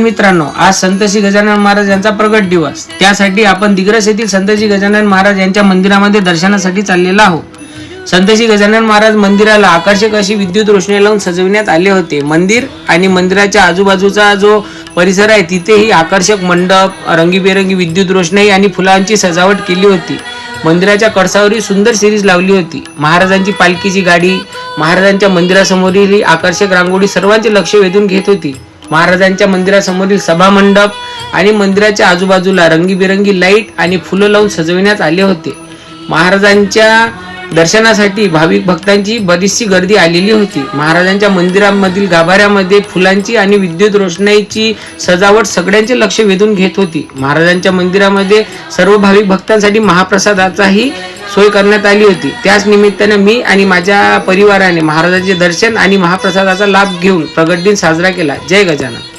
मित्रांनो, आज संत श्री गजानन महाराज यांचा प्रगट दिवस. त्यासाठी आपण दिग्रस येथील संत श्री गजानन महाराज यांच्या मंदिरामध्ये दर्शनासाठी चाललेलो आहोत. संत श्री गजानन महाराज मंदिराला आकर्षक अशी विद्युत रोषणाई लावून सजविण्यात आले होते. मंदिर आणि मंदिराच्या आजूबाजूचा जो परिसर आहे तिथेही आकर्षक मंडप, रंगीबेरंगी विद्युत रोषणाई आणि फुलांची सजावट केली होती. मंदिराच्या कळसावरही सुंदर सिरीज लावली होती. महाराजांची पालखीची गाडी, महाराजांच्या मंदिरासमोरील आकर्षक रांगोळी सर्वांचे लक्ष वेधून घेत होती. महाराजांच्या मंदिरासमोरील सभामंडप आणि मंदिराच्या आजूबाजूला रंगीबेरंगी लाईट आणि फुलं लावून सजविण्यात आले होते. महाराजांच्या दर्शनासाठी भाविक भक्तांची बरीचशी गर्दी आलेली होती. महाराजांच्या मंदिरामधील गाभाऱ्यामध्ये फुलांची आणि विद्युत रोषणाईची सजावट सगळ्यांचे लक्ष वेधून घेत होती. महाराजांच्या मंदिरामध्ये सर्व भाविक भक्तांसाठी महाप्रसादाचाही सोय करण्यात आली होती. त्याच निमित्ताने मी आणि माझ्या परिवाराने महाराजांचे दर्शन आणि महाप्रसादाचा लाभ घेऊन प्रगट दिन साजरा केला. जय गजानन.